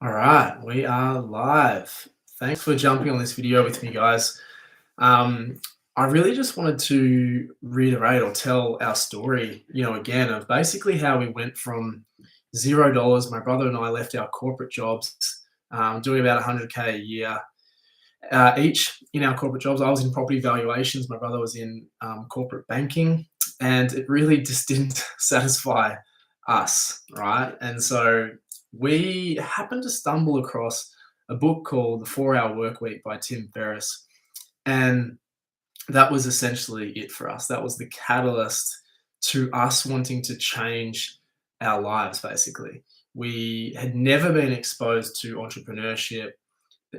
All right, we are live. Thanks for jumping on this video with me, guys. Um, I really just wanted to reiterate or tell our story, again, of basically how we went from $0. My brother and I left our corporate jobs, doing about 100K a year each in our corporate jobs. I was in property valuations, my brother was in corporate banking, and it really just didn't satisfy us, right? And so we happened to stumble across a book called The 4 Hour Work Week by Tim Ferriss. And that was essentially it for us. That was the catalyst to us wanting to change our lives, basically. We had never been exposed to entrepreneurship,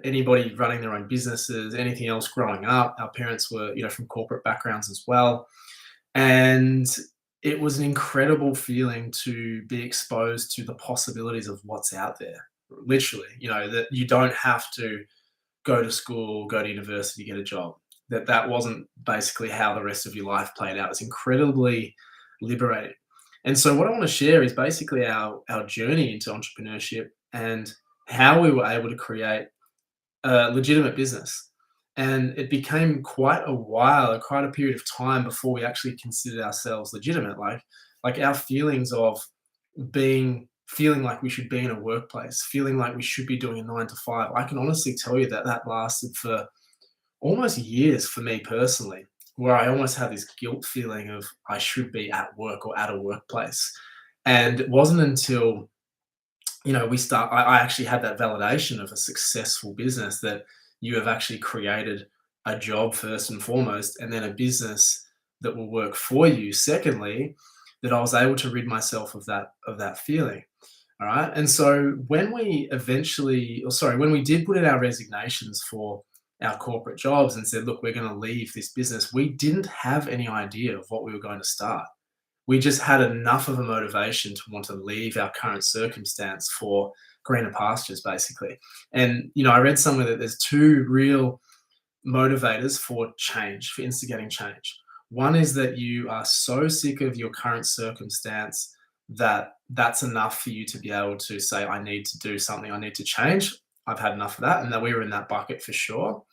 anybody running their own businesses, anything else growing up. Our parents were, from corporate backgrounds as well. And it was an incredible feeling to be exposed to the possibilities of what's out there. Literally, that you don't have to go to school, go to university, get a job. That wasn't basically how the rest of your life played out. It's incredibly liberating. And so what I want to share is basically our journey into entrepreneurship and how we were able to create a legitimate business. And it became quite a period of time before we actually considered ourselves legitimate. Like our feelings of feeling like we should be in a workplace, feeling like we should be doing a 9 to 5. I can honestly tell you that that lasted for almost years for me personally, where I almost had this guilt feeling of I should be at work or at a workplace. And it wasn't until I actually had that validation of a successful business that you have actually created a job first and foremost, and then a business that will work for you. Secondly, that I was able to rid myself of that feeling. All right. And so when we did put in our resignations for our corporate jobs and said, look, we're going to leave this business, we didn't have any idea of what we were going to start. We just had enough of a motivation to want to leave our current circumstance for greener pastures, basically. And, I read somewhere that there's two real motivators for change, for instigating change. One is that you are so sick of your current circumstance that that's enough for you to be able to say, I need to do something, I need to change. I've had enough of that. And that we were in that bucket for sure.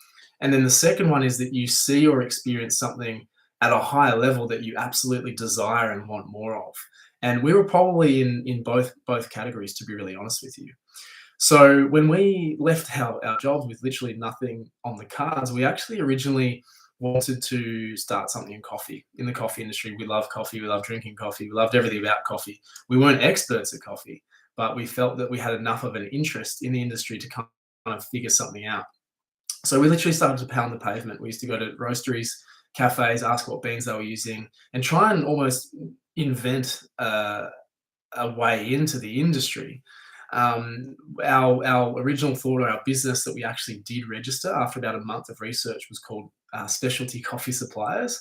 And then the second one is that you see or experience something at a higher level that you absolutely desire and want more of. And we were probably in both categories, to be really honest with you. So when we left our jobs with literally nothing on the cards, we actually originally wanted to start something in the coffee industry. We love coffee, we love drinking coffee, we loved everything about coffee. We weren't experts at coffee, but we felt that we had enough of an interest in the industry to kind of figure something out. So we literally started to pound the pavement. We used to go to roasteries, cafes, ask what beans they were using, and try and almost invent a way into the industry. Our original thought, or our business that we actually did register after about a month of research, was called Specialty Coffee Suppliers.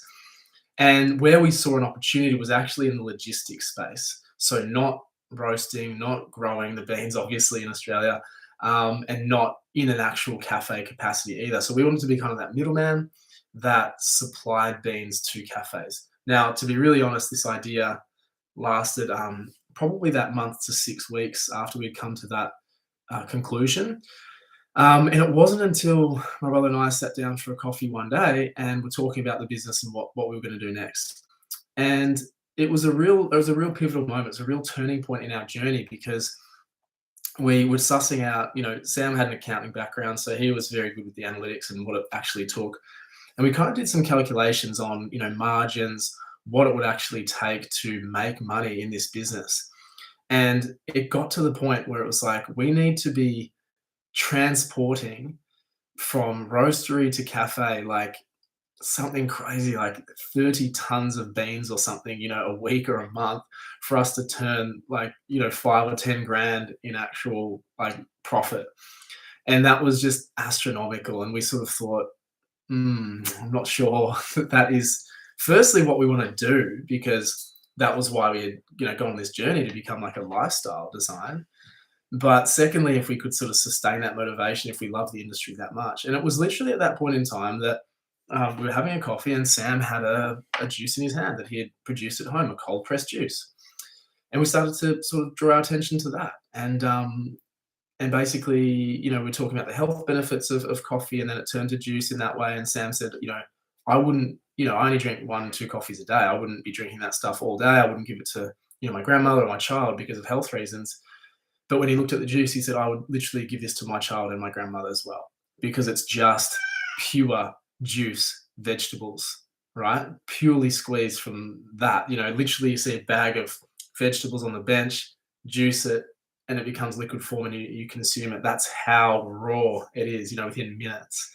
And where we saw an opportunity was actually in the logistics space. So not roasting, not growing the beans, obviously in Australia, and not in an actual cafe capacity either. So we wanted to be kind of that middleman that supplied beans to cafes. Now, to be really honest, this idea lasted probably that month to 6 weeks after we'd come to that conclusion. And it wasn't until my brother and I sat down for a coffee one day and were talking about the business and what we were going to do next. And it was a real pivotal moment. It's a real turning point in our journey because we were sussing out, Sam had an accounting background, so he was very good with the analytics and what it actually took. And we kind of did some calculations on, margins, what it would actually take to make money in this business. And it got to the point where it was like, we need to be transporting from roastery to cafe, like something crazy, like 30 tons of beans or something, a week or a month, for us to turn like, 5 or 10 grand in actual like profit. And that was just astronomical. And we sort of thought, I'm not sure that is firstly what we want to do, because that was why we had, gone on this journey to become like a lifestyle design. But secondly, if we could sort of sustain that motivation, if we love the industry that much. And it was literally at that point in time that we were having a coffee and Sam had a juice in his hand that he had produced at home, a cold pressed juice. And we started to sort of draw our attention to that. And and basically, we're talking about the health benefits of coffee, and then it turned to juice in that way. And Sam said, I wouldn't, I only drink 1, 2 coffees a day. I wouldn't be drinking that stuff all day. I wouldn't give it to, my grandmother or my child because of health reasons. But when he looked at the juice, he said, I would literally give this to my child and my grandmother as well, because it's just pure juice, vegetables, right? Purely squeezed from that. Literally you see a bag of vegetables on the bench, juice it, and it becomes liquid form and you consume it. That's how raw it is, within minutes.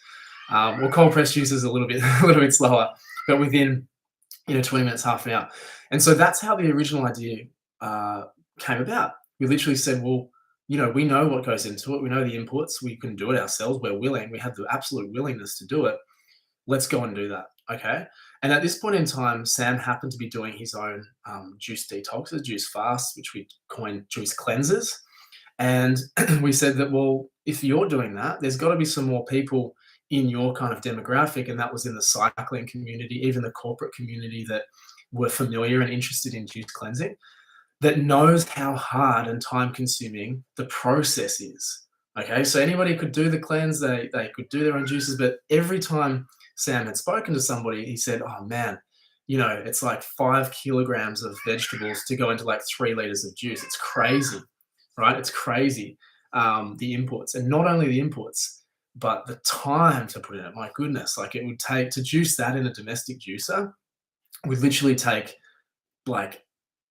Well, cold pressed juice is a little bit a little bit slower, but within 20 minutes, half an hour. And so that's how the original idea came about. We literally said, well, we know what goes into it. We know the inputs. We can do it ourselves. We're willing. We have the absolute willingness to do it. Let's go and do that. Okay. And at this point in time, Sam happened to be doing his own juice detoxes, juice fasts, which we coined juice cleanses. And we said that, well, if you're doing that, there's got to be some more people in your kind of demographic. And that was in the cycling community, even the corporate community, that were familiar and interested in juice cleansing, that knows how hard and time consuming the process is. Okay. So anybody could do the cleanse, they could do their own juices, but every time Sam had spoken to somebody, he said, oh man, it's like 5 kilograms of vegetables to go into like 3 liters of juice. It's crazy, right? It's crazy. The inputs, and not only the inputs, but the time to put in it. My goodness, like it would take to juice that in a domestic juicer would literally take like,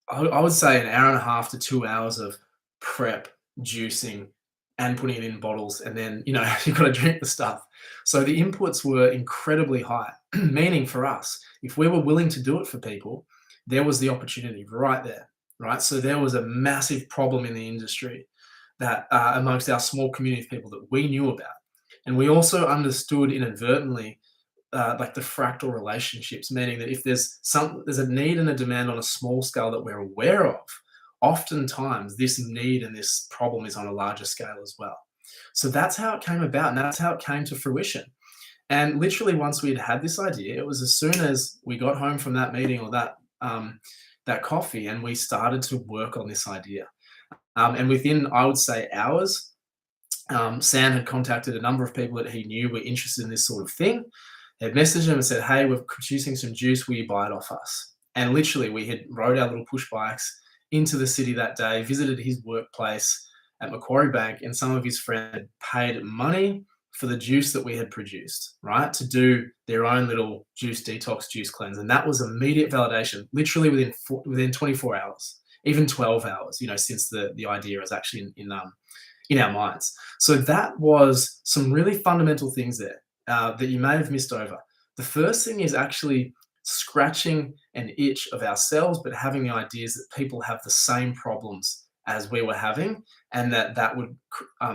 I would say an hour and a half to 2 hours of prep, juicing, and putting it in bottles, and then you've got to drink the stuff. So the inputs were incredibly high, meaning for us, if we were willing to do it for people, there was the opportunity right there, right? So there was a massive problem in the industry that amongst our small community of people that we knew about, and we also understood inadvertently like the fractal relationships, meaning that if there's a need and a demand on a small scale that we're aware of, oftentimes this need and this problem is on a larger scale as well. So that's how it came about, and that's how it came to fruition. And literally, once we had this idea, it was as soon as we got home from that meeting or that coffee, and we started to work on this idea. And within, I would say, hours, Sam had contacted a number of people that he knew were interested in this sort of thing. They had messaged him and said, hey, we're producing some juice, will you buy it off us? And literally, we had rode our little push bikes into the city that day, visited his workplace at Macquarie Bank, and some of his friends had paid money for the juice that we had produced, right, to do their own little juice detox, juice cleanse. And that was immediate validation, literally within 24 hours, even 12 hours, since the idea is actually in our minds. So that was some really fundamental things there that you may have missed over. The first thing is actually scratching an itch of ourselves, but having the ideas that people have the same problems as we were having, and that would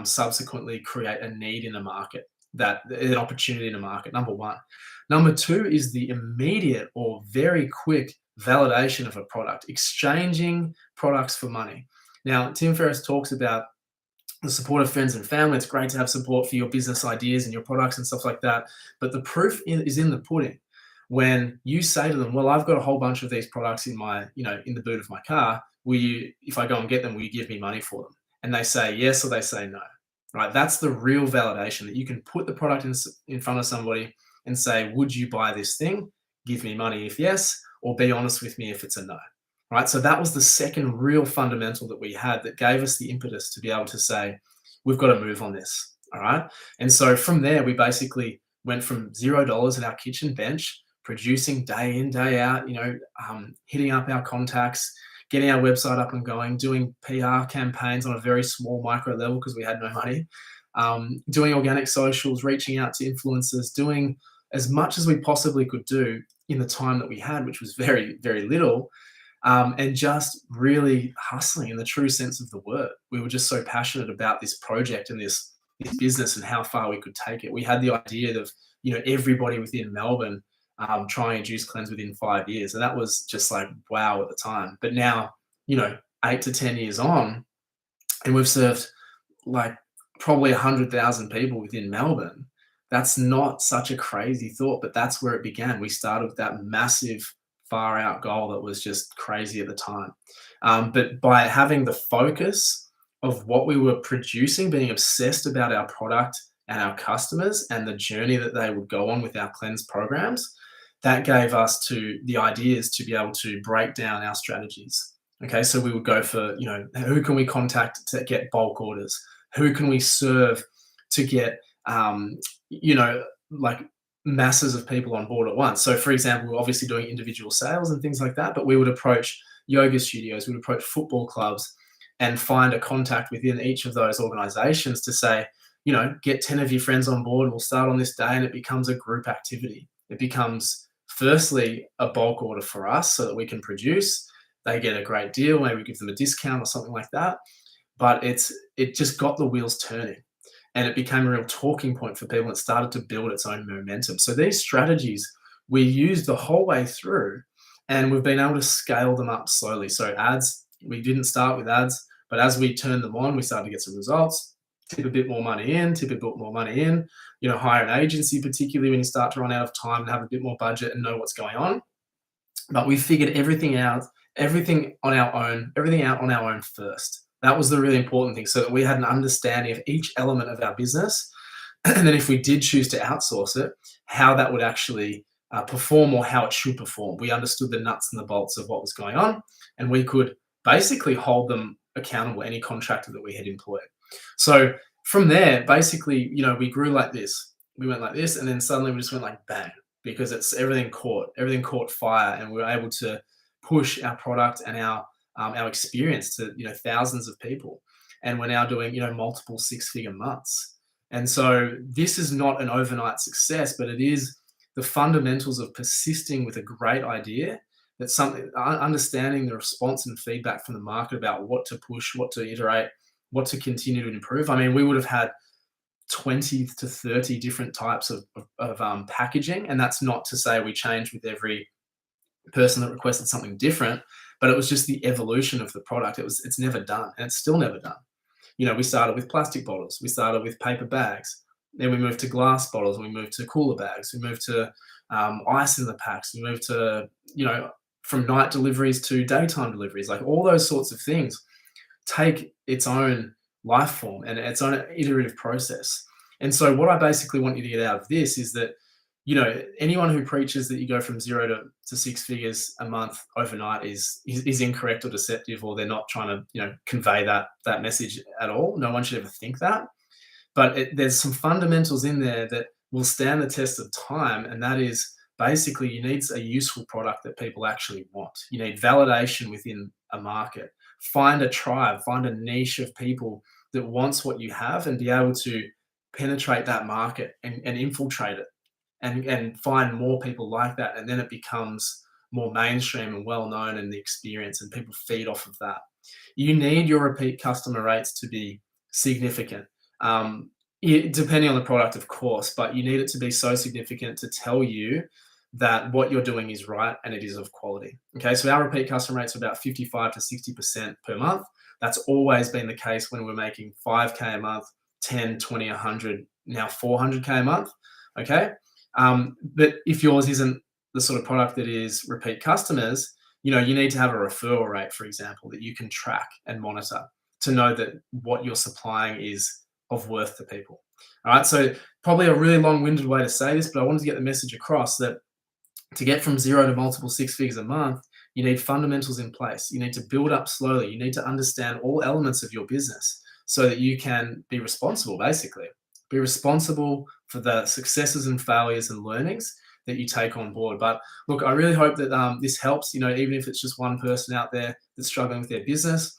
subsequently create a need in the market, an opportunity in the market, number one. Number two is the immediate or very quick validation of a product, exchanging products for money. Now, Tim Ferriss talks about the support of friends and family. It's great to have support for your business ideas and your products and stuff like that. But the proof is in the pudding. When you say to them, well, I've got a whole bunch of these products in in the boot of my car, if I go and get them, will you give me money for them? And they say yes, or they say no, right? That's the real validation, that you can put the product in front of somebody and say, would you buy this thing? Give me money if yes, or be honest with me if it's a no. Right. So that was the second real fundamental that we had that gave us the impetus to be able to say, we've got to move on this. All right. And so from there, we basically went from $0 in our kitchen bench, producing day in, day out, hitting up our contacts, getting our website up and going, doing PR campaigns on a very small micro level because we had no money, doing organic socials, reaching out to influencers, doing as much as we possibly could do in the time that we had, which was very, very little. And just really hustling in the true sense of the word. We were just so passionate about this project and this business and how far we could take it. We had the idea of, everybody within Melbourne trying a juice cleanse within 5 years. And that was just like, wow at the time. But now, 8 to 10 years on, and we've served like probably 100,000 people within Melbourne. That's not such a crazy thought, but that's where it began. We started with that massive far out goal that was just crazy at the time. But by having the focus of what we were producing, being obsessed about our product and our customers and the journey that they would go on with our cleanse programs, that gave us to the ideas to be able to break down our strategies. Okay, so we would go for, who can we contact to get bulk orders? Who can we serve to get, like masses of people on board at once? So, for example, we're obviously doing individual sales and things like that, but we would approach yoga studios, we would approach football clubs and find a contact within each of those organizations to say, get 10 of your friends on board. We'll start on this day, and it becomes a group activity. It becomes, firstly, a bulk order for us so that we can produce. They get a great deal. Maybe we give them a discount or something like that. But it just got the wheels turning, and it became a real talking point for people. It started to build its own momentum. So these strategies we used the whole way through, and we've been able to scale them up slowly. So ads, we didn't start with ads, but as we turned them on, we started to get some results. Tip a bit more money in, hire an agency, particularly when you start to run out of time and have a bit more budget and know what's going on. But we figured everything out on our own first. That was the really important thing, so that we had an understanding of each element of our business. And then if we did choose to outsource it, how that would actually perform, or how it should perform. We understood the nuts and the bolts of what was going on, and we could basically hold them accountable, any contractor that we had employed. So from there, basically, we grew like this. We went like this, and then suddenly we just went like bang, because everything caught fire, and we were able to push our product and our experience to thousands of people. And we're now doing multiple six-figure months. And so this is not an overnight success, but it is the fundamentals of persisting with a great idea. That's something, understanding the response and feedback from the market about what to push, what to iterate, what to continue to improve. I mean, we would have had 20 to 30 different types of packaging. And that's not to say we changed with every person that requested something different, but it was just the evolution of the product. It's never done, and it's still never done. We started with plastic bottles, we started with paper bags, then we moved to glass bottles, and we moved to cooler bags, we moved to ice in the packs, we moved to, from night deliveries to daytime deliveries. Like, all those sorts of things take its own life form and its own iterative process. And so what I basically want you to get out of this is that, anyone who preaches that you go from 0 to 6 figures a month overnight is incorrect or deceptive, or they're not trying to, convey that message at all. No one should ever think that. But there's some fundamentals in there that will stand the test of time, and that is basically you need a useful product that people actually want. You need validation within a market. Find a tribe, find a niche of people that wants what you have, and be able to penetrate that market and infiltrate it. And find more people like that, and then it becomes more mainstream and well known, and the experience, and people feed off of that. You need your repeat customer rates to be significant, depending on the product, of course, but you need it to be so significant to tell you that what you're doing is right and it is of quality. Okay, so our repeat customer rates are about 55 to 60% per month. That's always been the case when we're making 5K a month, 10, 20, 100, now 400K a month. Okay. But if yours isn't the sort of product that is repeat customers, you need to have a referral rate, for example, that you can track and monitor to know that what you're supplying is of worth to people. All right. So probably a really long-winded way to say this, but I wanted to get the message across that to get from 0 to multiple six figures a month, you need fundamentals in place. You need to build up slowly. You need to understand all elements of your business so that you can be responsible, basically. Be responsible for the successes and failures and learnings that you take on board. But look, I really hope that this helps, even if it's just one person out there that's struggling with their business,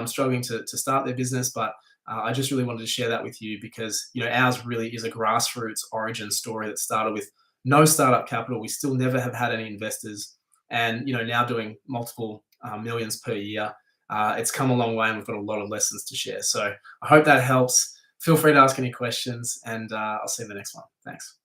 struggling to start their business. But I just really wanted to share that with you because, ours really is a grassroots origin story that started with no startup capital. We still never have had any investors, and, now doing multiple millions per year. It's come a long way, and we've got a lot of lessons to share. So I hope that helps. Feel free to ask any questions, and I'll see you in the next one. Thanks.